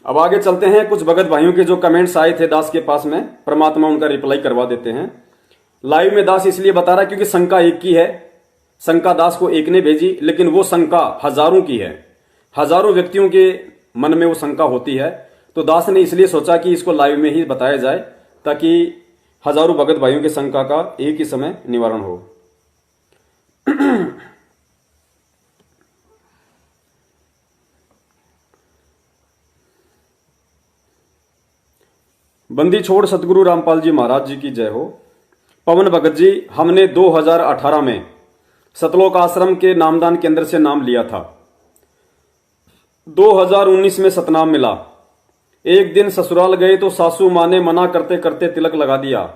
अब आगे चलते हैं। कुछ भगत भाइयों के जो कमेंट्स आए थे दास के पास में, परमात्मा उनका रिप्लाई करवा देते हैं। लाइव में दास इसलिए बता रहा है क्योंकि शंका एक की है। शंका दास को एक ने भेजी, लेकिन वो शंका हजारों की है। हजारों व्यक्तियों के मन में वो शंका होती है। तो दास ने इसलिए सोचा कि इसको लाइव में ही बताया जाए, ताकि हजारों भगत भाइयों की शंका का एक ही समय निवारण हो। बंदी छोड़ सतगुरु रामपाल जी महाराज जी की जय हो। पवन भगत जी, हमने 2018 में सतलोक आश्रम के नामदान केंद्र से नाम लिया था। 2019 में सतनाम मिला। एक दिन ससुराल गए तो सासू मां ने मना करते करते तिलक लगा दिया।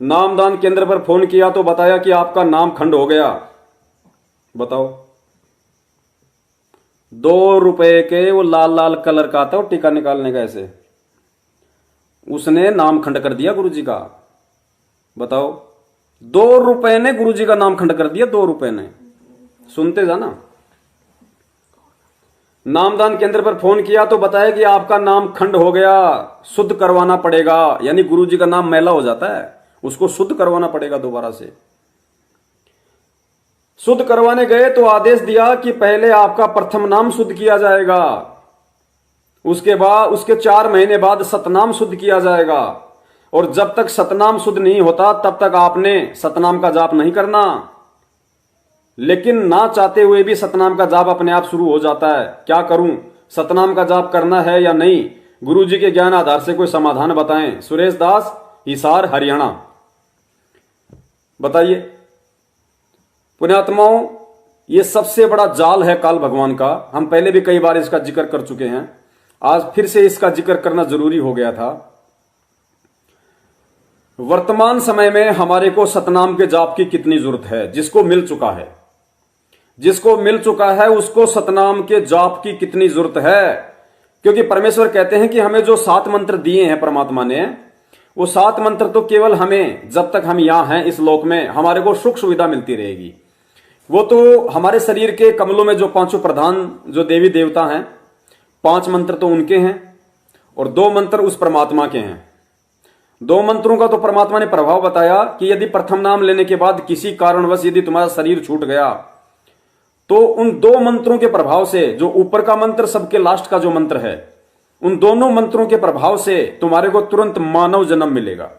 नामदान केंद्र पर फोन किया तो बताया कि आपका नाम खंड हो गया। बताओ, 2 रुपए के वो लाल लाल कलर का था वो टीका निकालने का, ऐसे उसने नाम खंड कर दिया गुरुजी का। बताओ, 2 रुपए ने गुरुजी का नाम खंड कर दिया। 2 रुपए ने, सुनते जाना। नामदान केंद्र पर फोन किया तो बताया कि आपका नाम खंड हो गया, शुद्ध करवाना पड़ेगा। यानी गुरुजी का नाम मैला हो जाता है, उसको शुद्ध करवाना पड़ेगा दोबारा से। शुद्ध करवाने गए तो आदेश दिया कि पहले आपका प्रथम नाम शुद्ध किया जाएगा, उसके बाद उसके 4 महीने बाद सतनाम शुद्ध किया जाएगा, और जब तक सतनाम शुद्ध नहीं होता तब तक आपने सतनाम का जाप नहीं करना। लेकिन ना चाहते हुए भी सतनाम का जाप अपने आप शुरू हो जाता है। क्या करूं, सतनाम का जाप करना है या नहीं? गुरुजी के ज्ञान आधार से कोई समाधान बताएं। सुरेश दास, हिसार, हरियाणा। बताइए पुण्यात्माओं, ये सबसे बड़ा जाल है काल भगवान का। हम पहले भी कई बार इसका जिक्र कर चुके हैं, आज फिर से इसका जिक्र करना जरूरी हो गया था। वर्तमान समय में हमारे को सतनाम के जाप की कितनी जरूरत है? जिसको मिल चुका है, जिसको मिल चुका है उसको सतनाम के जाप की कितनी जरूरत है? क्योंकि परमेश्वर कहते हैं कि हमें जो 7 मंत्र दिए हैं परमात्मा ने, वो 7 मंत्र तो केवल हमें, जब तक हम यहां हैं इस लोक में, हमारे को सुख सुविधा मिलती रहेगी। वो तो हमारे शरीर के कमलों में जो 5 प्रधान जो देवी देवता हैं, 5 मंत्र तो उनके हैं और 2 मंत्र उस परमात्मा के हैं। 2 मंत्रों का तो परमात्मा ने प्रभाव बताया कि यदि प्रथम नाम लेने के बाद किसी कारणवश यदि तुम्हारा शरीर छूट गया तो उन 2 मंत्रों के प्रभाव से, जो ऊपर का मंत्र सबके लास्ट का जो मंत्र है, उन दोनों मंत्रों के प्रभाव से तुम्हारे को तुरंत मानव जन्म मिलेगा।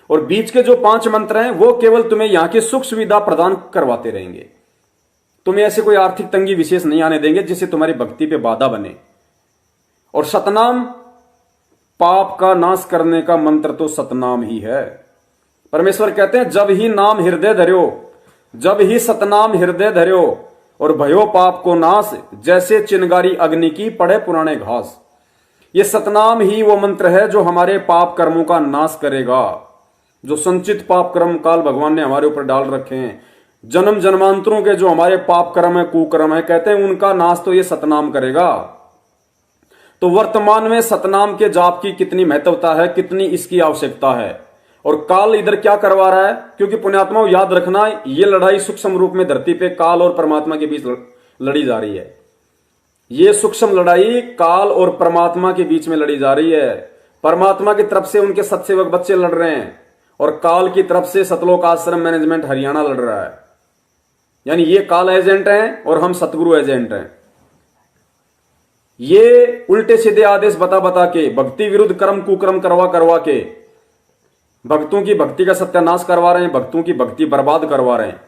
और बीच के जो 5 मंत्र हैं वो केवल तुम्हें यहां की सुख सुविधा प्रदान करवाते रहेंगे। तुम्हें ऐसे कोई आर्थिक तंगी विशेष नहीं आने देंगे जिससे तुम्हारी भक्ति पे बाधा बने। और सतनाम, पाप का नाश करने का मंत्र तो सतनाम ही है। परमेश्वर कहते हैं जब ही नाम हृदय धर्यो, जब ही सतनाम हृदय धर्यो और भयो पाप को नाश, जैसे चिनगारी अग्नि की पड़े पुराने घास। ये सतनाम ही वो मंत्र है जो हमारे पाप कर्मों का नाश करेगा। जो संचित पाप कर्म काल भगवान ने हमारे ऊपर डाल रखे हैं, जन्म जन्मांतरों के जो हमारे पाप कर्म है, कुकर्म है, कहते हैं उनका नाश तो ये सतनाम करेगा। तो वर्तमान में सतनाम के जाप की कितनी महत्वता है, कितनी इसकी आवश्यकता है, और काल इधर क्या करवा रहा है? क्योंकि पुण्यात्माओं याद रखना, ये लड़ाई सूक्ष्म रूप में धरती पे काल और परमात्मा के बीच लड़ी जा रही है। ये सूक्ष्म लड़ाई काल और परमात्मा के बीच में लड़ी जा रही है। परमात्मा की तरफ से उनके सत्सेवक बच्चे लड़ रहे हैं और काल की तरफ से सतलोक आश्रम मैनेजमेंट हरियाणा लड़ रहा है। यानी ये काल एजेंट हैं और हम सतगुरु एजेंट हैं। ये उल्टे सीधे आदेश बता बता के, भक्ति विरुद्ध कर्म कुकर्म करवा करवा के भक्तों की भक्ति का सत्यानाश करवा रहे हैं, भक्तों की भक्ति बर्बाद करवा रहे हैं।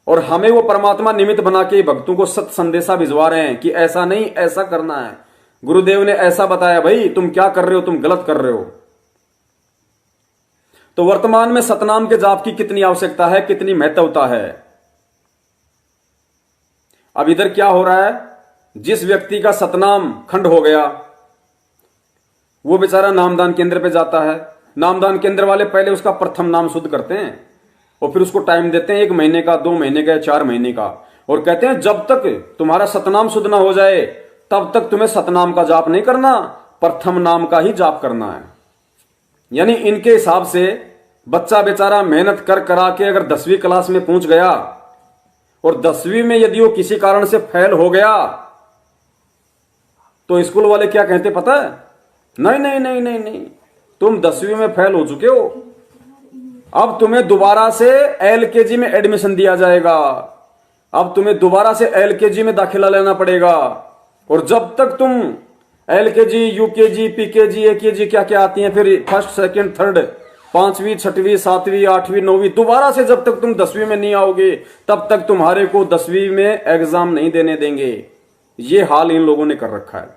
और हमें वो परमात्मा निमित्त बना के भक्तों को सत्य संदेशा भिजवा रहे हैं कि ऐसा नहीं, ऐसा करना है। गुरुदेव ने ऐसा बताया, भाई तुम क्या कर रहे हो, तुम गलत कर रहे हो। तो वर्तमान में सतनाम के जाप की कितनी आवश्यकता है, कितनी महत्वता है। अब इधर क्या हो रहा है? जिस व्यक्ति का सतनाम खंड हो गया वो बेचारा नामदान केंद्र पे जाता है। नामदान केंद्र वाले पहले उसका प्रथम नाम शुद्ध करते हैं और फिर उसको टाइम देते हैं 1 महीने का, 2 महीने का, 4 महीने का, और कहते हैं जब तक तुम्हारा सतनाम शुद्ध ना हो जाए तब तक तुम्हें सतनाम का जाप नहीं करना, प्रथम नाम का ही जाप करना है। यानी इनके हिसाब से बच्चा बेचारा मेहनत कर करा के अगर 10वीं क्लास में पहुंच गया और 10वीं में यदि वो किसी कारण से फेल हो गया तो स्कूल वाले क्या कहते पता है? नहीं नहीं नहीं नहीं नहीं, तुम 10वीं में फेल हो चुके हो, अब तुम्हें दोबारा से एलकेजी में एडमिशन दिया जाएगा, अब तुम्हें दोबारा से एलकेजी में दाखिला लेना पड़ेगा। और जब तक तुम एलकेजी, यूकेजी, पीकेजी, एकेजी क्या क्या आती हैं, फिर फर्स्ट, सेकंड, थर्ड, 5वीं, 6वीं, 7वीं, 8वीं, 9वीं, दोबारा से जब तक तुम 10वीं में नहीं आओगे तब तक तुम्हारे को 10वीं में एग्जाम नहीं देने देंगे। ये हाल इन लोगों ने कर रखा है।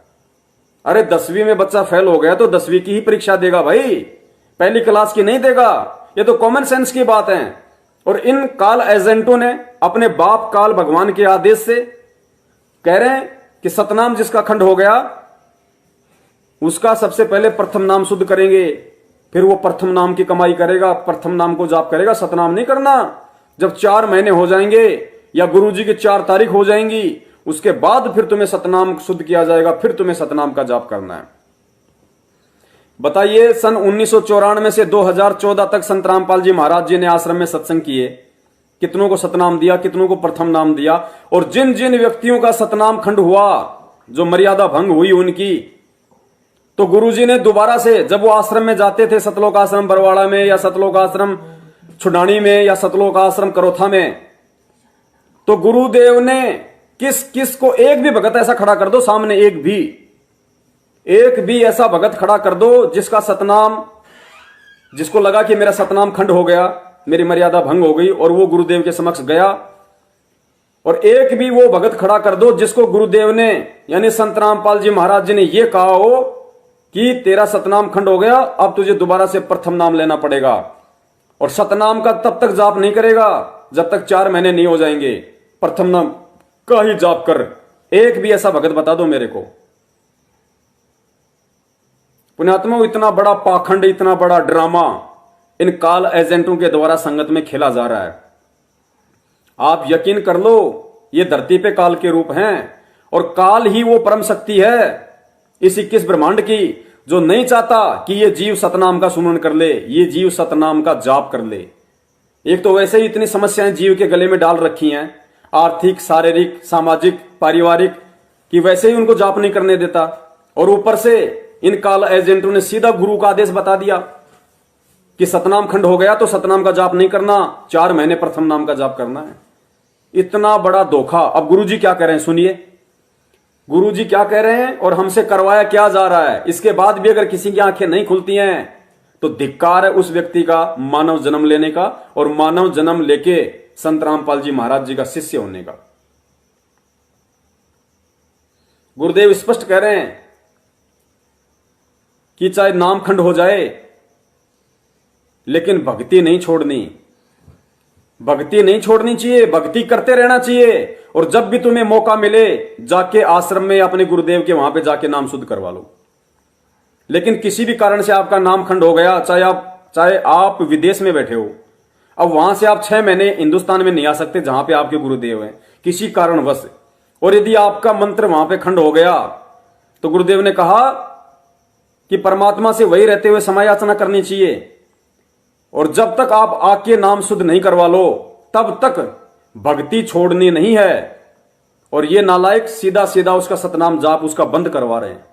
अरे 10वीं में बच्चा फेल हो गया तो 10वीं की ही परीक्षा देगा भाई, पहली क्लास की नहीं देगा। ये तो कॉमन सेंस की बात है। और इन काल एजेंटों ने अपने बाप काल भगवान के आदेश से कह रहे हैं कि सतनाम जिसका खंड हो गया उसका सबसे पहले प्रथम नाम शुद्ध करेंगे, फिर वो प्रथम नाम की कमाई करेगा, प्रथम नाम को जाप करेगा, सतनाम नहीं करना। जब 4 महीने हो जाएंगे या गुरुजी की 4 तारीख हो जाएंगी उसके बाद फिर तुम्हें सतनाम शुद्ध किया जाएगा, फिर तुम्हें सतनाम का जाप करना है। बताइए, सन 1994 से 2014 तक संत रामपाल जी महाराज जी ने आश्रम में सत्संग किए, कितनों को सतनाम दिया, कितनों को प्रथम नाम दिया। और जिन जिन व्यक्तियों का सतनाम खंड हुआ, जो मर्यादा भंग हुई उनकी, तो गुरुजी ने दोबारा से जब वो आश्रम में जाते थे, सतलोक आश्रम बरवाड़ा में या सतलोक आश्रम छुडानी में या सतलोक आश्रम करोथा में, तो गुरुदेव ने किस किस को, एक भी भगत ऐसा खड़ा कर दो सामने, एक भी ऐसा भगत खड़ा कर दो जिसका सतनाम, जिसको लगा कि मेरा सतनाम खंड हो गया, मेरी मर्यादा भंग हो गई और वो गुरुदेव के समक्ष गया। और एक भी वो भगत खड़ा कर दो जिसको गुरुदेव ने यानी संत रामपाल जी महाराज जी ने ये कहा हो कि तेरा सतनाम खंड हो गया, अब तुझे दोबारा से प्रथम नाम लेना पड़ेगा। और सतनाम का तब तक जाप नहीं करेगा जब तक 4 महीने नहीं हो जाएंगे, प्रथम नाम का ही जाप कर। एक भी ऐसा भगत बता दो मेरे को। पुण्यात्मा, इतना बड़ा पाखंड, इतना बड़ा ड्रामा इन काल एजेंटों के द्वारा संगत में खेला जा रहा है। आप यकीन कर लो, ये धरती पे काल के रूप हैं और काल ही वो परम शक्ति है इस 21 ब्रह्मांड की, जो नहीं चाहता कि ये जीव सतनाम का सुमन कर ले, ये जीव सतनाम का जाप कर ले। एक तो वैसे ही इतनी समस्याएं जीव के गले में डाल रखी हैं, आर्थिक, शारीरिक, सामाजिक, पारिवारिक, कि वैसे ही उनको जाप नहीं करने देता। और ऊपर से इन काल एजेंटों ने सीधा गुरु का आदेश बता दिया कि सतनाम खंड हो गया तो सतनाम का जाप नहीं करना, 4 महीने प्रथम नाम का जाप करना है। इतना बड़ा धोखा। अब गुरुजी क्या कह रहे हैं सुनिए, गुरुजी क्या कह रहे हैं और हमसे करवाया क्या जा रहा है। इसके बाद भी अगर किसी की आंखें नहीं खुलती हैं तो धिक्कार है उस व्यक्ति का मानव जन्म लेने का और मानव जन्म लेके संत रामपाल जी महाराज जी का शिष्य होने का। गुरुदेव स्पष्ट कह रहे हैं कि चाहे नाम खंड हो जाए लेकिन भक्ति नहीं छोड़नी, भक्ति नहीं छोड़नी चाहिए, भक्ति करते रहना चाहिए। और जब भी तुम्हें मौका मिले जाके आश्रम में अपने गुरुदेव के वहां पे जाके नाम शुद्ध करवा लो। लेकिन किसी भी कारण से आपका नाम खंड हो गया, चाहे आप विदेश में बैठे हो, अब वहां से आप 6 महीने हिंदुस्तान में नहीं आ सकते जहां पे आपके गुरुदेव हैं किसी कारणवश, और यदि आपका मंत्र वहां पे खंड हो गया तो गुरुदेव ने कहा कि परमात्मा से वही रहते हुए समय याचना करनी चाहिए। और जब तक आप आके नाम शुद्ध नहीं करवा लो तब तक भक्ति छोड़नी नहीं है। और ये नालायक सीधा सीधा उसका सतनाम जाप उसका बंद करवा रहे हैं।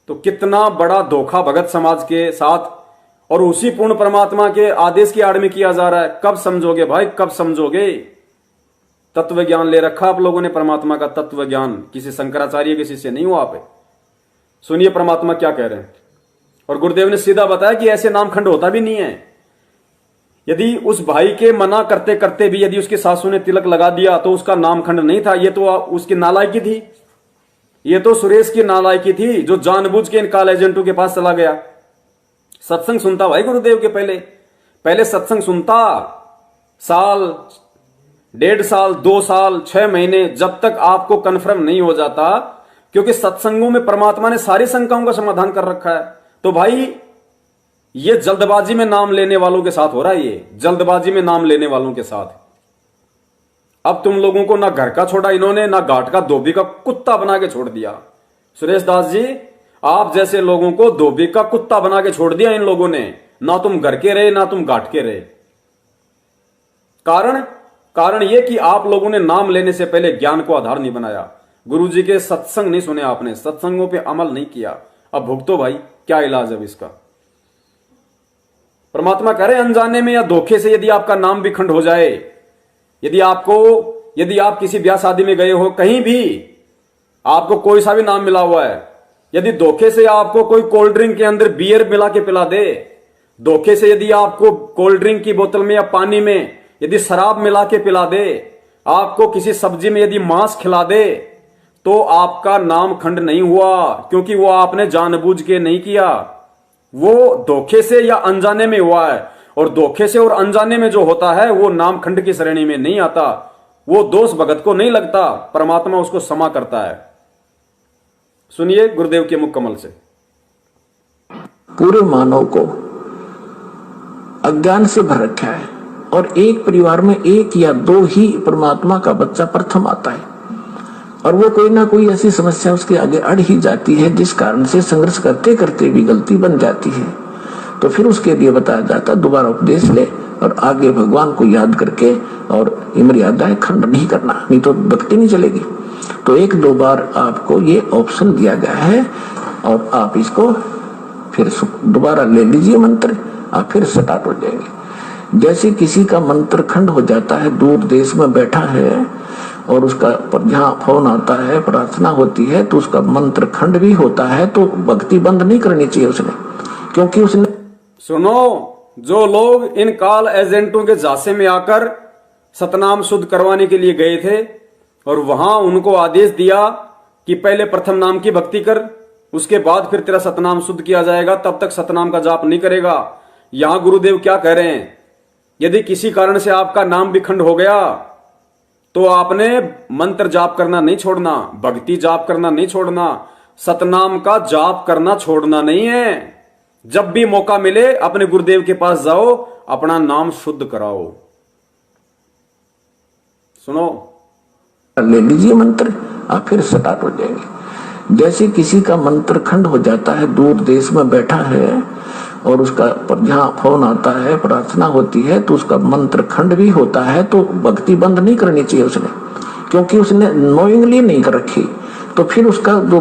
तो कितना बड़ा धोखा भगत समाज के साथ और उसी पूर्ण परमात्मा के आदेश की आड़ में किया जा रहा है। कब समझोगे भाई, कब समझोगे? तत्व ज्ञान ले रखा आप लोगों ने, परमात्मा का तत्व ज्ञान। किसी शंकराचार्य के शिष्य नहीं हो आप। सुनिए परमात्मा क्या कह रहे हैं। और गुरुदेव ने सीधा बताया कि ऐसे नाम खंड होता भी नहीं है। यदि उस भाई के मना करते करते भी यदि उसकी सासू ने तिलक लगा दिया तो उसका नाम खंड नहीं था। ये तो उसकी नालायकी थी, ये तो सुरेश की नालायकी थी जो जानबूझ के इन काल एजेंटों के पास चला गया। सत्संग सुनता भाई गुरुदेव के पहले सत्संग सुनता, साल, 1.5 साल, 2 साल, 6 महीने, जब तक आपको कन्फर्म नहीं हो जाता, क्योंकि सत्संगों में परमात्मा ने सारी शंकाओं का समाधान कर रखा है। तो भाई ये जल्दबाजी में नाम लेने वालों के साथ हो रहा है, ये जल्दबाजी में नाम लेने वालों के साथ। अब तुम लोगों को ना घर का छोड़ा इन्होंने, ना घाट का धोबी का कुत्ता बना के छोड़ दिया। सुरेश दास जी, आप जैसे लोगों को धोबी का कुत्ता बना के छोड़ दिया इन लोगों ने। ना तुम घर के रहे ना तुम घाट के रहे। कारण ये कि आप लोगों ने नाम लेने से पहले ज्ञान को आधार नहीं बनाया। गुरुजी के सत्संग नहीं सुने आपने, सत्संगों पे अमल नहीं किया, अब भुगतो भाई, क्या इलाज है इसका। परमात्मा कह रहे अनजाने में या धोखे से यदि आपका नाम भी खंड हो जाए, यदि आप किसी ब्याह शादी में गए हो, कहीं भी आपको कोई सा भी नाम मिला हुआ है, यदि धोखे से आपको कोई कोल्ड ड्रिंक के अंदर बियर मिला के पिला दे, धोखे से यदि आपको कोल्ड ड्रिंक की बोतल में या पानी में यदि शराब मिला के पिला दे, आपको किसी सब्जी में यदि मांस खिला दे, तो आपका नाम खंड नहीं हुआ, क्योंकि वो आपने जानबूझ के नहीं किया, वो धोखे से या अनजाने में हुआ है। और धोखे से और अनजाने में जो होता है वो नाम खंड की श्रेणी में नहीं आता, वो दोष भगत को नहीं लगता, परमात्मा उसको क्षमा करता है। सुनिए गुरुदेव के मुख कमल से। पूरे मानव को अज्ञान से भर रखा है और एक परिवार में एक या दो ही परमात्मा का बच्चा प्रथम आता है और वो कोई ना कोई ऐसी समस्या उसके आगे अड़ ही जाती है जिस कारण से संघर्ष करते करते भी गलती बन जाती है। तो फिर उसके लिए बताया जाता है दोबारा उपदेश ले और आगे भगवान को याद करके और ये मर्यादाएं खंड नहीं करना, नहीं तो भक्ति नहीं चलेगी। तो एक दो बार आपको ये ऑप्शन दिया गया है और आप इसको फिर दोबारा ले लीजिए मंत्र, आप फिर स्टार्ट हो जाएंगे। जैसे किसी का मंत्र खंड हो जाता है, दूर देश में बैठा है और उसका पर जहाँ फोन आता है, प्रार्थना होती है, तो उसका मंत्र खंड भी होता है, तो भक्ति बंद नहीं करनी चाहिए उसने, क्योंकि उसने सुनो, जो लोग इन काल एजेंटों के झांसे में आकर सतनाम शुद्ध करवाने के लिए गए थे और वहां उनको आदेश दिया कि पहले प्रथम नाम की भक्ति कर, उसके बाद फिर तेरा सतनाम शुद्ध किया जाएगा, तब तक सतनाम का जाप नहीं करेगा। यहां गुरुदेव क्या कह रहे हैं, यदि किसी कारण से आपका नाम भी खंड हो गया तो आपने मंत्र जाप करना नहीं छोड़ना, भक्ति जाप करना नहीं छोड़ना, सतनाम का जाप करना छोड़ना नहीं है। जब भी मौका मिले अपने गुरुदेव के पास जाओ, अपना नाम शुद्ध कराओ। सुनो, ले लीजिए मंत्र, आप फिर स्टार्ट हो जाएंगे। जैसे किसी का मंत्र खंड हो जाता है, दूर देश में बैठा है और उसका पर जहाँ फोन आता है, प्रार्थना होती है, तो उसका मंत्र खंड भी होता है, तो भक्ति बंद नहीं करनी चाहिए उसने, क्योंकि उसने नोइंगली नहीं कर रखी। तो फिर उसका जो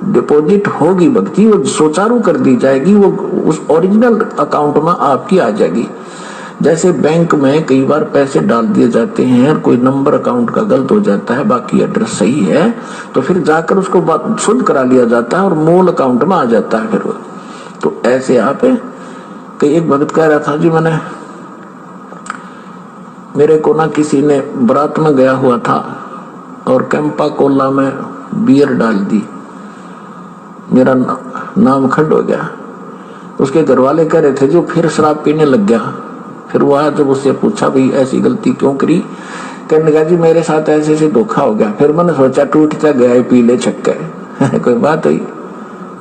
डिपॉजिट होगी भक्ति वो सुचारू कर दी जाएगी, वो उस ओरिजिनल अकाउंट में आपकी आ जाएगी। जैसे बैंक में कई बार पैसे डाल दिए जाते हैं और कोई नंबर अकाउंट का गलत हो जाता है, बाकी एड्रेस सही है, तो फिर जाकर उसको शुद्ध करा लिया जाता है और मूल अकाउंट में आ जाता है फिर वो। तो ऐसे आप कई एक भगत कह रहा था जी, मेरे को ना किसी ने बारात में गया हुआ था और कैंपा कोला में बियर डाल दी, मेरा नाम खंड हो गया। उसके घर वाले कह रहे थे जो फिर शराब पीने लग गया। फिर वो आया, जब उससे पूछा भाई ऐसी गलती क्यों करी, कहने लगा जी मेरे साथ ऐसे ऐसे धोखा हो गया। फिर मैंने सोचा टूटता गया पी ले छक्के कोई बात हुई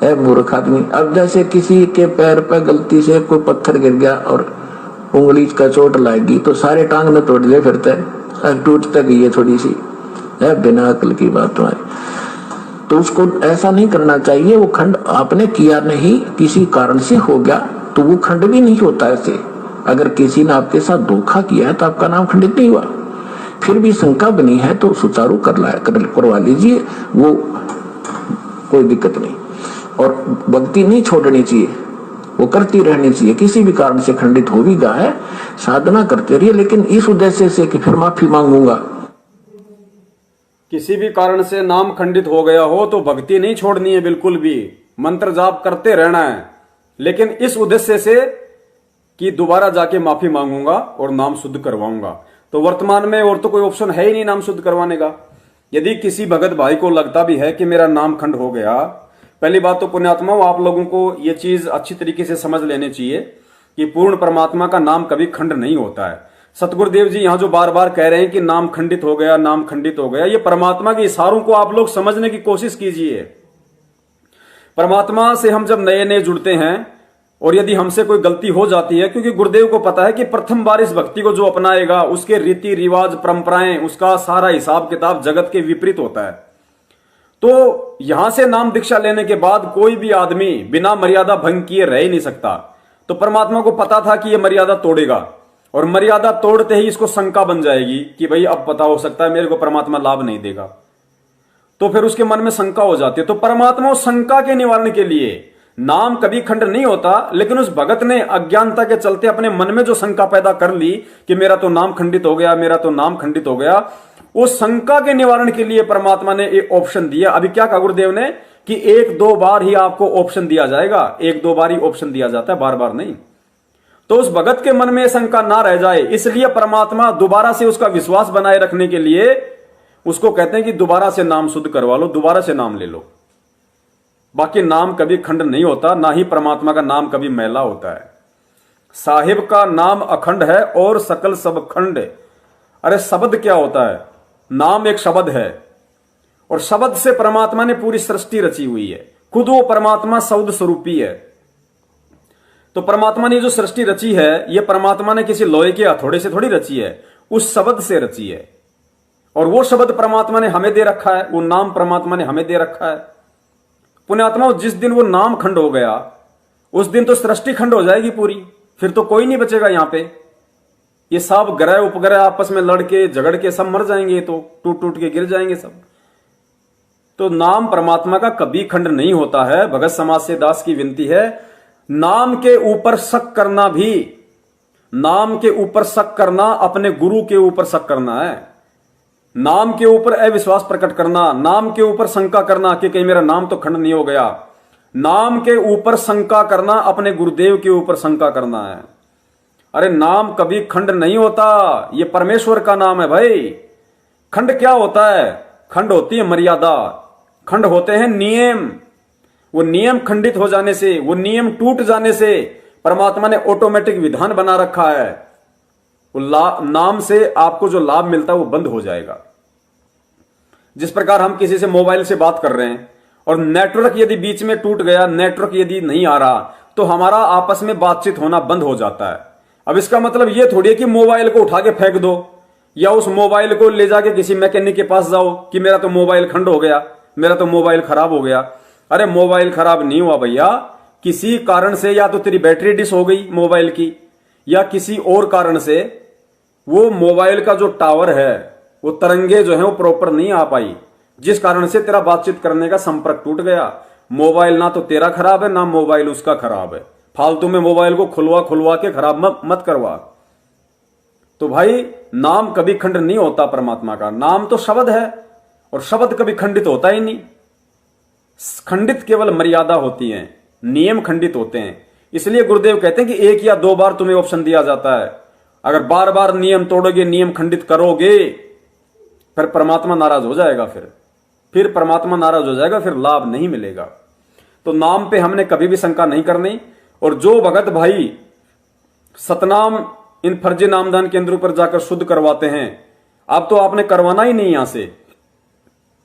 है मूर्ख आदमी। अब जैसे किसी के पैर पर गलती से कोई पत्थर गिर गया और उंगली का चोट लाएगी तो सारे टांग में तोड़ दे फिरता है, टूटता गई है थोड़ी सी है, बिना अकल की बात है। तो उसको ऐसा नहीं करना चाहिए। वो खंड आपने किया नहीं, किसी कारण से हो गया, तो वो खंड भी नहीं होता ऐसे। अगर किसी ने आपके साथ धोखा किया है तो आपका नाम खंडित नहीं हुआ। फिर भी शंका बनी है तो सुचारू करवा लीजिए, वो कोई दिक्कत नहीं। और भक्ति नहीं छोड़नी चाहिए, वो करती रहनी चाहिए। किसी भी कारण से खंडित हो भी गया है, साधना करते रहिए, लेकिन इस उद्देश्य से कि फिर माफी मांगूंगा। किसी भी कारण से नाम खंडित हो गया हो तो भक्ति नहीं छोड़नी है, बिल्कुल भी मंत्र जाप करते रहना है, लेकिन इस उद्देश्य से कि दोबारा जाके माफी मांगूंगा और नाम शुद्ध करवाऊंगा। तो वर्तमान में और तो कोई ऑप्शन है ही नहीं नाम शुद्ध करवाने का। यदि किसी भगत भाई को लगता भी है कि मेरा नाम खंड हो गया, पहली बात तो पुण्यात्माओं आप लोगों को यह चीज अच्छी तरीके से समझ लेनी चाहिए कि पूर्ण परमात्मा का नाम कभी खंड नहीं होता है। सतगुरुदेव जी यहां जो बार बार कह रहे हैं कि नाम खंडित हो गया, नाम खंडित हो गया, ये परमात्मा के इशारों को आप लोग समझने की कोशिश कीजिए। परमात्मा से हम जब नए नए जुड़ते हैं और यदि हमसे कोई गलती हो जाती है, क्योंकि गुरुदेव को पता है कि प्रथम बार इस भक्ति को जो अपनाएगा उसके रीति रिवाज परंपराएं, उसका सारा हिसाब किताब जगत के विपरीत होता है। तो यहां से नाम दीक्षा लेने के बाद कोई भी आदमी बिना मर्यादा भंग किए रह ही नहीं सकता। तो परमात्मा को पता था कि यह मर्यादा तोड़ेगा और मर्यादा तोड़ते ही इसको शंका बन जाएगी कि भाई अब पता हो सकता है मेरे को परमात्मा लाभ नहीं देगा। तो फिर उसके मन में शंका हो जाती है। तो परमात्मा उस शंका के निवारण के लिए, नाम कभी खंड नहीं होता, लेकिन उस भगत ने अज्ञानता के चलते अपने मन में जो शंका पैदा कर ली कि मेरा तो नाम खंडित हो गया, मेरा तो नाम खंडित हो गया, उस शंका के निवारण के लिए परमात्मा ने एक ऑप्शन दिया। अभी क्या कहा गुरुदेव ने कि एक दो बार ही आपको ऑप्शन दिया जाएगा, एक दो बार ही ऑप्शन दिया जाता है, बार बार नहीं। तो उस भगत के मन में शंका ना रह जाए, इसलिए परमात्मा दोबारा से उसका विश्वास बनाए रखने के लिए उसको कहते हैं कि दोबारा से नाम शुद्ध करवा लो, दोबारा से नाम ले लो। बाकी नाम कभी खंड नहीं होता, ना ही परमात्मा का नाम कभी मैला होता है। साहिब का नाम अखंड है और सकल सब खंड। अरे शब्द क्या होता है? नाम एक शब्द है, और शब्द से परमात्मा ने पूरी सृष्टि रची हुई है। खुद वो परमात्मा शब्द स्वरूपी है। तो परमात्मा ने जो सृष्टि रची है, ये परमात्मा ने किसी लोहे के हथौड़े से थोड़ी रची है, उस शब्द से रची है। और वो शब्द परमात्मा ने हमें दे रखा है, वो नाम परमात्मा ने हमें दे रखा है। पुण्यात्मा, जिस दिन वो नाम खंड हो गया, उस दिन तो सृष्टि खंड हो जाएगी पूरी, फिर तो कोई नहीं बचेगा यहां पे। ये सब ग्रह उपग्रह आपस में लड़के झगड़ के सब मर जाएंगे, तो टूट टूट के गिर जाएंगे सब। तो नाम परमात्मा का कभी खंड नहीं होता है। भगत समाज से दास की विनती है, नाम के ऊपर शक करना भी, नाम के ऊपर शक करना अपने गुरु के ऊपर शक करना है। नाम के ऊपर अविश्वास प्रकट करना, नाम के ऊपर शंका करना कि कहीं मेरा नाम तो खंड नहीं हो गया, नाम के ऊपर शंका करना अपने गुरुदेव के ऊपर शंका करना है। अरे नाम कभी खंड नहीं होता, ये परमेश्वर का नाम है भाई। खंड क्या होता है? खंड होती है मर्यादा, खंड होते हैं नियम। वो नियम खंडित हो जाने से, वो नियम टूट जाने से परमात्मा ने ऑटोमेटिक विधान बना रखा है। वो नाम से आपको जो लाभ मिलता है वो बंद हो जाएगा। जिस प्रकार हम किसी से मोबाइल से बात कर रहे हैं और नेटवर्क यदि बीच में टूट गया, नेटवर्क यदि नहीं आ रहा, तो हमारा आपस में बातचीत होना बंद हो जाता है। अब इसका मतलब यह थोड़ी है कि मोबाइल को उठा के फेंक दो या उस मोबाइल को ले जाके किसी मैकेनिक के पास जाओ कि मेरा तो मोबाइल खंड हो गया, मेरा तो मोबाइल खराब हो गया। अरे मोबाइल खराब नहीं हुआ भैया, किसी कारण से या तो तेरी बैटरी डिस हो गई मोबाइल की, या किसी और कारण से वो मोबाइल का जो टावर है, वो तरंगे जो है वो प्रॉपर नहीं आ पाई, जिस कारण से तेरा बातचीत करने का संपर्क टूट गया। मोबाइल ना तो तेरा खराब है, ना मोबाइल उसका खराब है। फालतू में मोबाइल को खुलवा खुलवा के खराब मत करवा। तो भाई नाम कभी खंड नहीं होता परमात्मा का। नाम तो शब्द है, और शब्द कभी खंडित होता ही नहीं। खंडित केवल मर्यादा होती है, नियम खंडित होते हैं। इसलिए गुरुदेव कहते हैं कि एक या दो बार तुम्हें ऑप्शन दिया जाता है। अगर बार बार नियम तोड़ोगे, नियम खंडित करोगे, फिर परमात्मा नाराज हो जाएगा। फिर परमात्मा नाराज हो जाएगा, फिर लाभ नहीं मिलेगा। तो नाम पे हमने कभी भी शंका नहीं करनी। और जो भगत भाई सतनाम इन फर्जी नामदान केंद्रों पर जाकर शुद्ध करवाते हैं, अब तो आपने करवाना ही नहीं। यहां से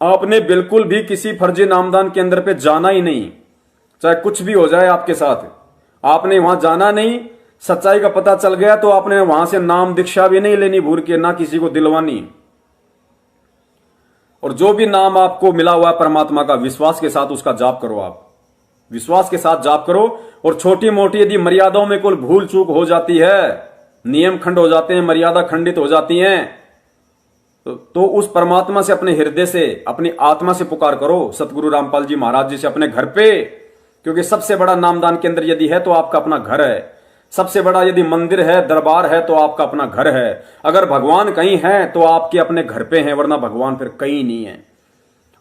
आपने बिल्कुल भी किसी फर्जी नामदान केंद्र पे जाना ही नहीं, चाहे कुछ भी हो जाए आपके साथ। आपने वहां जाना नहीं। सच्चाई का पता चल गया तो आपने वहां से नाम दीक्षा भी नहीं लेनी भूल के, ना किसी को दिलवानी। और जो भी नाम आपको मिला हुआ है परमात्मा का, विश्वास के साथ उसका जाप करो। आप विश्वास के साथ जाप करो। और छोटी मोटी यदि मर्यादाओं में कोई भूल चूक हो जाती है, नियम खंड हो जाते हैं, मर्यादा खंडित हो जाती हैं, तो उस परमात्मा से अपने हृदय से, अपनी आत्मा से पुकार करो। सतगुरु रामपाल जी महाराज जी से अपने घर पे, क्योंकि सबसे बड़ा नामदान केंद्र यदि है तो आपका अपना घर है। सबसे बड़ा यदि मंदिर है, दरबार है, तो आपका अपना घर है। अगर भगवान कहीं है तो आपके अपने घर पे हैं, वरना भगवान फिर कहीं नहीं है।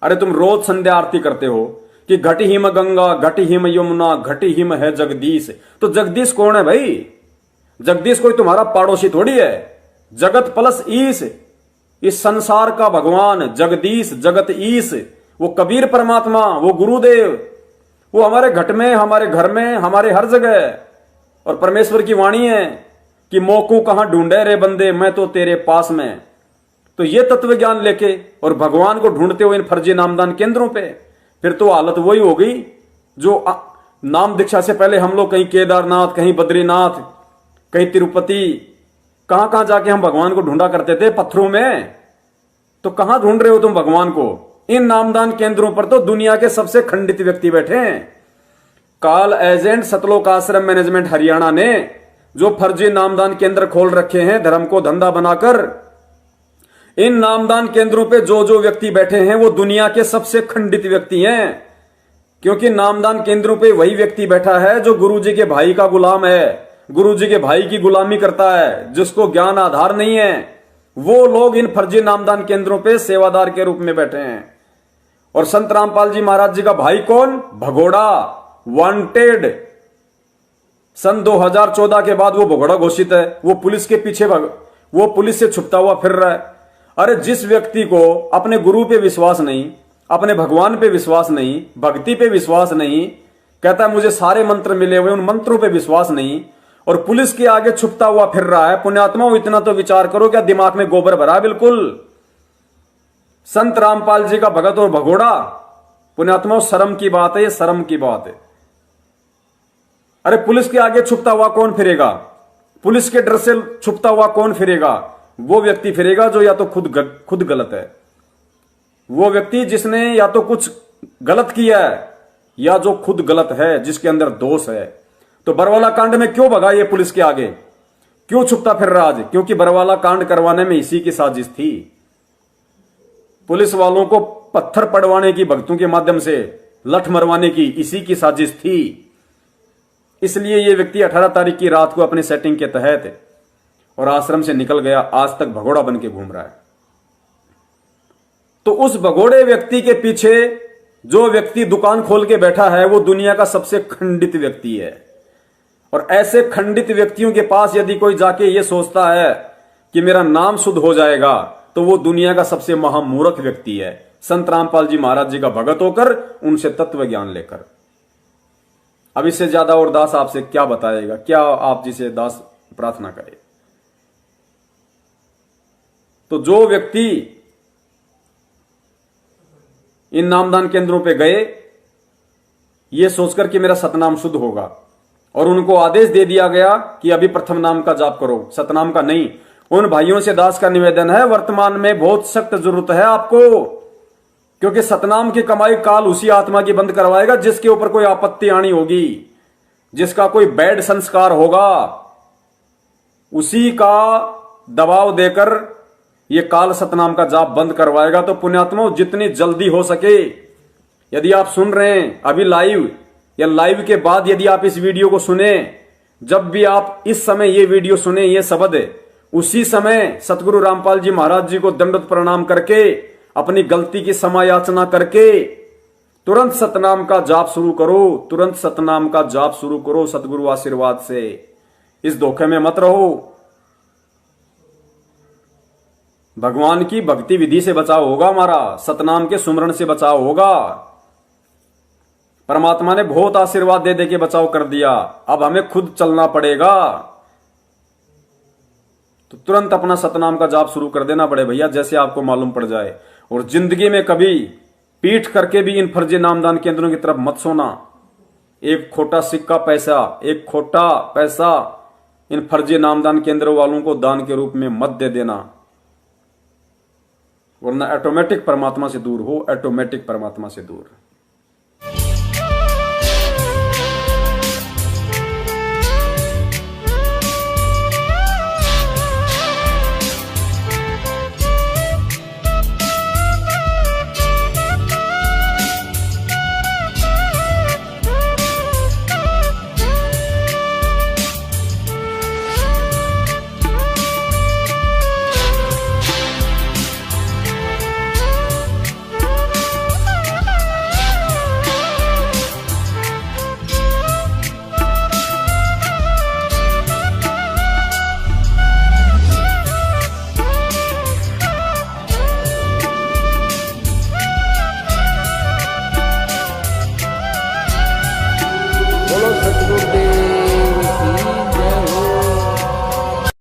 अरे तुम रोज संध्या आरती करते हो कि घटी हिम गंगा, घटी हिम यमुना, घटी हिम है जगदीश। तो जगदीश कौन है भाई? जगदीश कोई तुम्हारा पड़ोसी थोड़ी है। जगत प्लस ईश, इस संसार का भगवान जगदीश, जगत ईश, वो कबीर परमात्मा, वो गुरुदेव, वो हमारे घट में, हमारे घर में, हमारे हर जगह। और परमेश्वर की वाणी है कि मोकू कहां ढूंढे रे बंदे, मैं तो तेरे पास में। तो ये तत्व ज्ञान लेके और भगवान को ढूंढते हुए इन फर्जी नामदान केंद्रों पे, फिर तो हालत वही हो गई जो नाम दीक्षा से पहले हम लोग कहीं केदारनाथ, कहीं बद्रीनाथ, कहीं तिरुपति, कहां कहां जाके हम भगवान को ढूंढा करते थे, पत्थरों में। तो कहां ढूंढ रहे हो तुम भगवान को? इन नामदान केंद्रों पर तो दुनिया के सबसे खंडित व्यक्ति बैठे हैं। काल एजेंट सतलोक आश्रम मैनेजमेंट हरियाणा ने जो फर्जी नामदान केंद्र खोल रखे हैं, धर्म को धंधा बनाकर, इन नामदान केंद्रों पे जो जो व्यक्ति बैठे हैं वो दुनिया के सबसे खंडित व्यक्ति हैं, क्योंकि नामदान केंद्रों पे वही व्यक्ति बैठा है जो गुरुजी के भाई का गुलाम है, गुरुजी के भाई की गुलामी करता है, जिसको ज्ञान आधार नहीं है। वो लोग इन फर्जी नामदान केंद्रों पे सेवादार के रूप में बैठे हैं। और संत रामपाल जी महाराज जी का भाई कौन? भगोड़ा, वांटेड। सन 2014 के बाद वो भगोड़ा घोषित है। वो पुलिस के पीछे वो पुलिस से छुपता हुआ फिर रहा है। अरे जिस व्यक्ति को अपने गुरु पे विश्वास नहीं, अपने भगवान पे विश्वास नहीं, भक्ति पे विश्वास नहीं, कहता है मुझे सारे मंत्र मिले हुए, उन मंत्रों पे विश्वास नहीं, और पुलिस के आगे छुपता हुआ फिर रहा है। पुण्यात्माओं, इतना तो विचार करो, क्या दिमाग में गोबर भरा है? बिल्कुल। संत रामपाल जी का भगत और भगोड़ा, पुण्यात्माओं शर्म की बात है, ये शर्म की बात है। अरे पुलिस के आगे छुपता हुआ कौन फिरेगा? पुलिस के डर से छुपता हुआ कौन फिरेगा? वो व्यक्ति फिरेगा जो या तो खुद गलत है, वो व्यक्ति जिसने या तो कुछ गलत किया है या जो खुद गलत है, जिसके अंदर दोष है। तो बरवाला कांड में क्यों भगा ये पुलिस के आगे? क्यों छुपता फिर रहा आज? क्योंकि बरवाला कांड करवाने में इसी की साजिश थी। पुलिस वालों को पत्थर पड़वाने की, भक्तों के माध्यम से लठ मरवाने की इसी की साजिश थी। इसलिए ये व्यक्ति 18 तारीख की रात को अपनी सेटिंग के तहत और आश्रम से निकल गया, आज तक भगोड़ा बन के घूम रहा है। तो उस भगोड़े व्यक्ति के पीछे जो व्यक्ति दुकान खोल के बैठा है वो दुनिया का सबसे खंडित व्यक्ति है। और ऐसे खंडित व्यक्तियों के पास यदि कोई जाके ये सोचता है कि मेरा नाम शुद्ध हो जाएगा, तो वो दुनिया का सबसे महामूर्ख व्यक्ति है। संत रामपाल जी महाराज जी का भगत होकर, उनसे तत्व ज्ञान लेकर। अब इससे ज्यादा और दास आपसे क्या बताएगा? क्या आप जिसे दास प्रार्थना करे? तो जो व्यक्ति इन नामदान केंद्रों पे गए ये सोचकर कि मेरा सतनाम शुद्ध होगा, और उनको आदेश दे दिया गया कि अभी प्रथम नाम का जाप करो, सतनाम का नहीं। उन भाइयों से दास का निवेदन है, वर्तमान में बहुत सख्त जरूरत है आपको, क्योंकि सतनाम की कमाई काल उसी आत्मा की बंद करवाएगा जिसके ऊपर कोई आपत्ति आनी होगी, जिसका कोई बैड संस्कार होगा, उसी का दबाव देकर ये काल सतनाम का जाप बंद करवाएगा। तो पुण्यात्माओं, जितनी जल्दी हो सके, यदि आप सुन रहे हैं अभी लाइव या लाइव के बाद यदि आप इस वीडियो को सुने, जब भी आप इस समय ये वीडियो सुने, ये शब्द, उसी समय सतगुरु रामपाल जी महाराज जी को दंडवत प्रणाम करके, अपनी गलती की क्षमा याचना करके तुरंत सतनाम का जाप शुरू करो, तुरंत सतनाम का जाप शुरू करो सतगुरु आशीर्वाद से। इस धोखे में मत रहो। भगवान की भक्ति विधि से बचाव होगा हमारा, सतनाम के सुमरण से बचाव होगा। परमात्मा ने बहुत आशीर्वाद दे दे के बचाव कर दिया, अब हमें खुद चलना पड़ेगा। तो तुरंत अपना सतनाम का जाप शुरू कर देना बड़े भैया, जैसे आपको मालूम पड़ जाए। और जिंदगी में कभी पीठ करके भी इन फर्जी नामदान केंद्रों की तरफ मत सोना। एक खोटा सिक्का पैसा, एक खोटा पैसा इन फर्जी नामदान केंद्रों वालों को दान के रूप में मत दे देना, वरना ऑटोमेटिक परमात्मा से दूर हो, ऑटोमेटिक परमात्मा से दूर। बोलो सतगुरुदेव